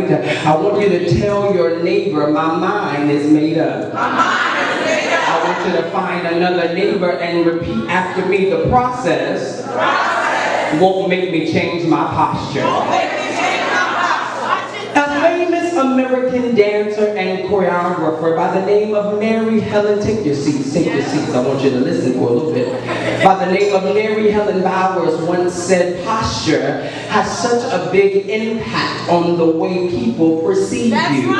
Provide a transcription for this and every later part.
I want you to tell your neighbor, my mind is made up. My mind is made up. I want you to find another neighbor and repeat after me. The process won't make me change my posture. A famous American dancer and choreographer by the name of Mary Helen, take your seats, I want you to listen for a little bit. By the name of Mary Helen Bowers once said, posture has such a big impact on the way people perceive you.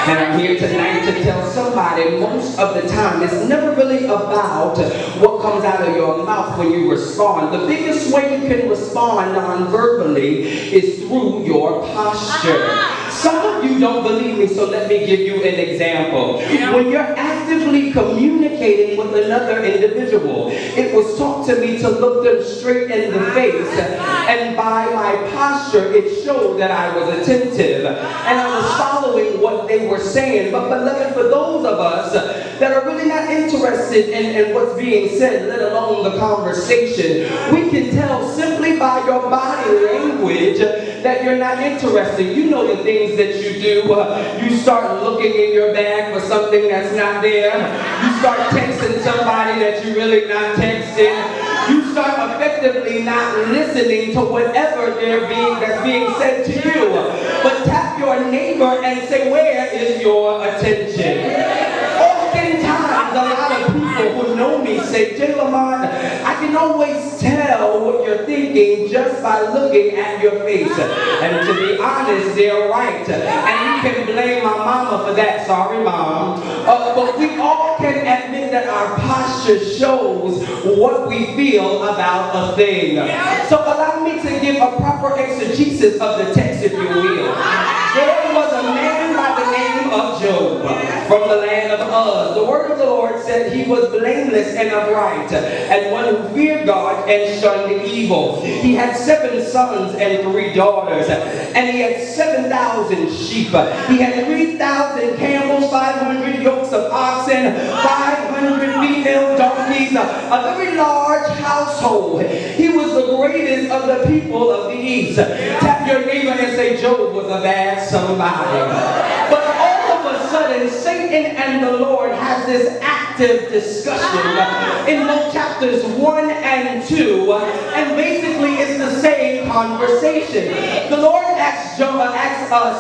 And I'm here tonight to tell somebody, most of the time, it's never really about what comes out of your mouth when you respond. The biggest way you can respond non-verbally is through your posture. Some of you don't believe me, so let me give you an example. When you're actively communicating with another individual, it was taught to me to look them straight in the face, and by my posture, it showed that I was attentive, and I was following what they were saying. But beloved, for those of us that are really not interested in what's being said, let alone the conversation, we can tell simply by your body language that you're not interested. You know the things that you do. You start looking in your bag for something that's not there. You start texting somebody that you're really not texting. You start effectively not listening to whatever that's being said to you. But tap your neighbor and say, where is your attention? Oftentimes, a lot of people who know me say, J. Lamont, I can always tell what you're thinking just by looking at your face. And to be honest, they're right. And you can blame my mama for that. Sorry, Mom. But we all can admit that our posture shows what we feel about a thing. So allow me to give a proper exegesis of the text, if you will. There was a man by the name of Job from the land of Uz. The word of the Lord said he was blameless and upright, and one who feared God and shunned evil. He had 7 sons and 3 daughters, and he had 7,000 sheep. He had 3,000 camels, 500 yokes of oxen, 500 female donkeys, a very large household. He was the greatest of the people of the East. Tap your neighbor and say, Job was a bad somebody. But all of a sudden, Satan and the Lord has this active discussion in Luke chapters 1 and 2, and basically it's the same conversation. The Lord asks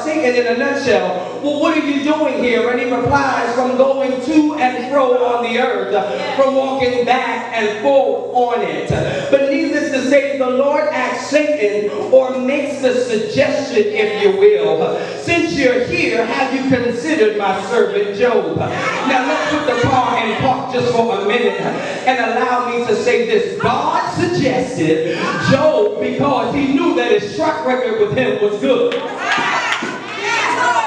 Satan in a nutshell, well, what are you doing here? And he replies, from going to and fro on the earth, from walking back and forth on it. But needless to say, the Lord asks Satan, or makes the suggestion, if you will, since you're here, have you considered my servant Job? Now let's put the car in park just for a minute and allow me to say this. God suggested Job because he knew that his track record with him was good.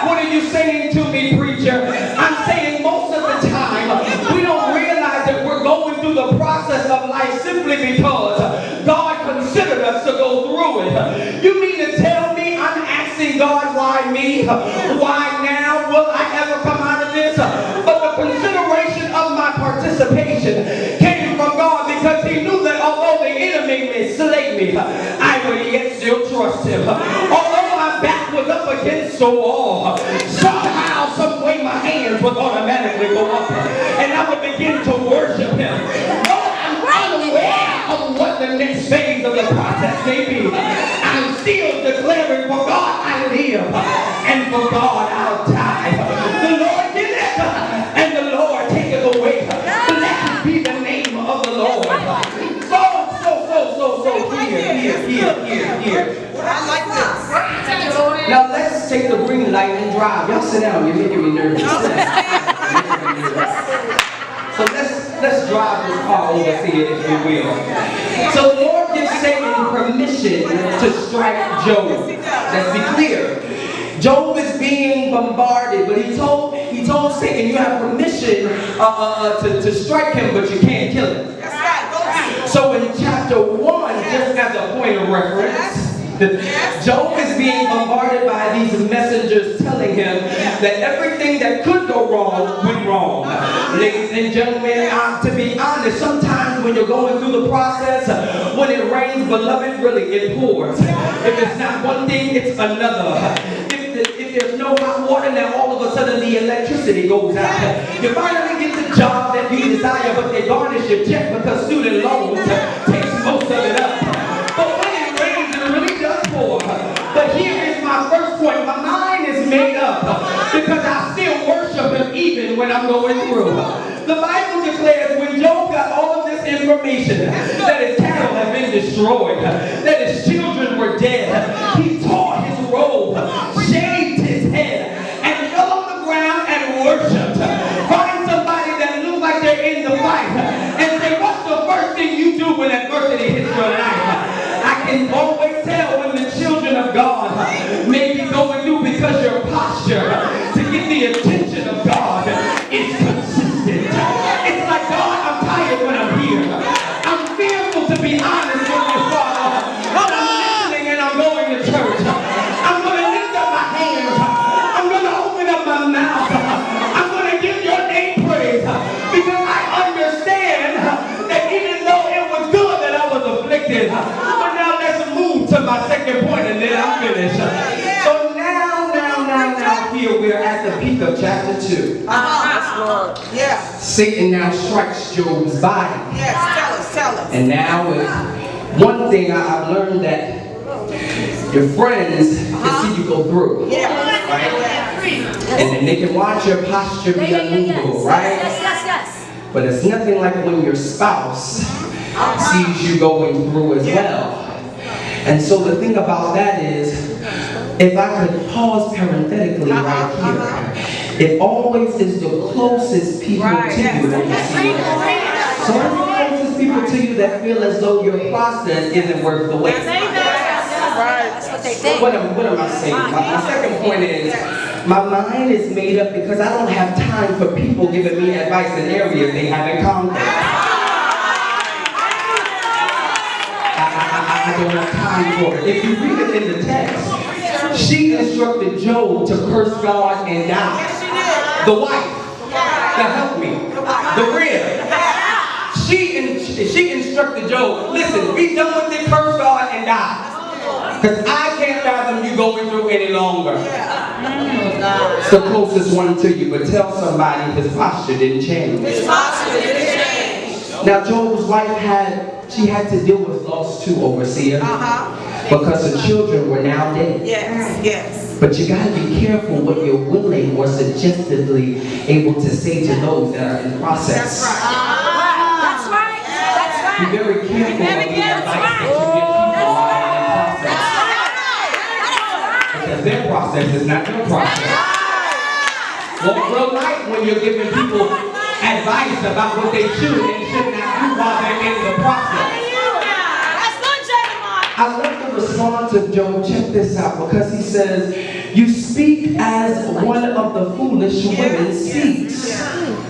What are you saying to me, preacher? I'm saying most of the time we don't realize that we're going through the process of life simply because God considered us to go through it. You mean to tell me I'm asking God, why me? Why now? Will I ever come out of this? But the consideration of my participation came from God, because he knew that although the enemy may slay me, I would yet still trust him. Although my back was up against the wall, somehow, some way my hands would automatically go up and I would begin to worship him. Though I'm unaware of what the next phase of the process may be, I'm still declaring, for God I live and for God I'll die. The Lord did it and the Lord taketh away. Blessed be the name of the Lord. Here. I like this. Now let's take the green light and drive. Y'all sit down, you're making me nervous. So let's drive this car over here, if you will. So the Lord gives Satan permission to strike Job. Let's be clear. Job is being bombarded, but he told Satan, you have permission to strike him, but you can't kill him. So in chapter 1, just as a point of reference, Job is being bombarded by these messengers telling him that everything that could go wrong went wrong. Ladies and gentlemen, to be honest, sometimes when you're going through the process, when it rains, beloved, really it pours. If it's not one thing, it's another. If there's no hot water, now all of a sudden the electricity goes out. You finally get the job that you desire, but they garnish your check because student loans takes most of it up. But when it rains, it really does pour. But here is my first point. My mind is made up because I still worship him even when I'm going through. The Bible declares when Job got all of this information, that his cattle had been destroyed, that his children were dead, he tore his robe, shaved his head, and fell on the ground and worshiped. Find somebody that looks like they're in the fight and say, what's the first thing you do when adversity hits your life? I can always tell when the children of God may be going through because your posture to get the attention of God is consistent. It's like, God, I'm tired when I'm here. I'm fearful to be honest with you, Father. But I'm listening and I'm going to church. I'm going to lift up my hands. I'm going to open up my mouth. I'm going to give your name praise because I understand that even though it was good that I was afflicted, but now let's move to my second point and then I'm finished. So now here we're at the peak of chapter 2. Yeah. Satan now strikes Job's body. Yes, tell us. And now is one thing I've learned that your friends can see you go through. Yeah. Right? And then they can watch your posture be unmovable, right? Yes. But it's nothing like when your spouse sees you going through as well. And so the thing about that is, if I could pause parenthetically right here, it always is the closest people to you that you see it. So it's the closest people to you that feel as though your process isn't worth the wait. That's what they think. What am I saying? My second point is, my mind is made up because I don't have time for people giving me advice in areas they haven't conquered. I don't have time for it. If you read it in the text, she instructed Job to curse God and die. The wife, the helpmate, the rib. She instructed Job, listen, be done with it, curse God and die. Because I can't fathom you going through any longer. It's the closest one to you, but tell somebody his posture didn't change. Now Job's wife had to deal with loss too, overseer. Because her children were now dead. Yes. But you gotta be careful what you're willing or suggestively able to say to those that are in process. That's right. Be very careful of the advice that you give people while they're in process. Because their process is not your process. Well, real life when you're giving people advice about what they should and should not do while they're in the process. I love the response of Job. Check this out, because he says, you speak as one of the foolish women speaks.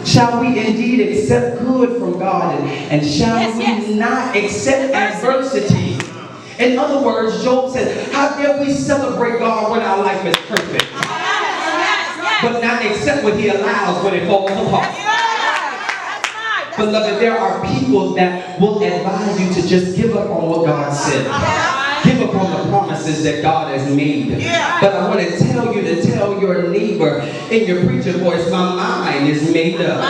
Shall we indeed accept good from God and shall we not accept adversity? In other words, Job said, how dare we celebrate God when our life is perfect, but not accept what he allows when it falls apart? Beloved, there are people that will advise you to just give up on what God said. Give up on the promises that God has made. But I want to tell you to tell your neighbor in your preacher voice, my mind is made up.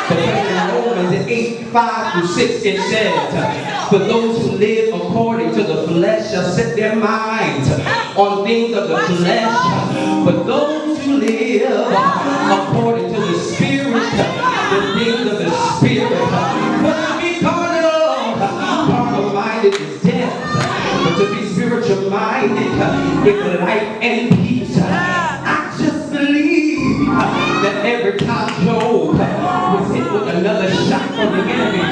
Because in Romans 8:5-6 it says, for those who live according to the flesh shall set their minds on things of the flesh. But those who live according to the Spirit, the things of the Spirit. But to be carnal-minded is death. But to be spiritual-minded is life and peace. I just believe that every time Job was hit with another shot from the enemy,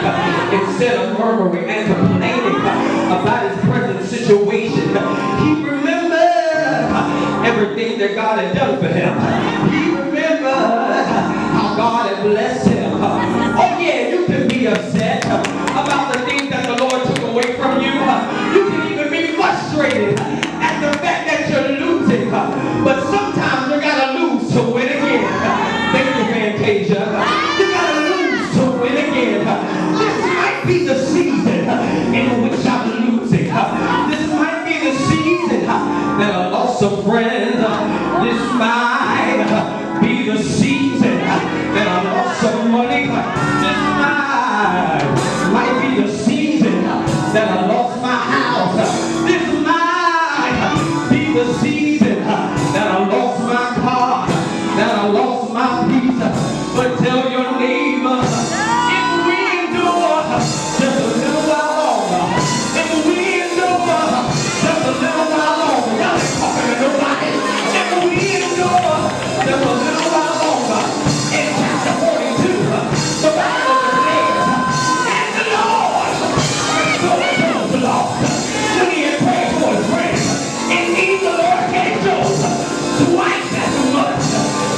instead of murmuring and complaining about his present situation, he remembered everything that God had done for him. He remembered how God had blessed him. Oh yeah, you can be upset about the things that the Lord took away from you. You can even be frustrated at the fact that you're losing. But sometimes you gotta lose to win again. Thank you, Fantasia. You gotta lose to win again. This might be the season in which I'm losing. This might be the season that I lost some friends. This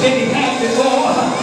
and he had before.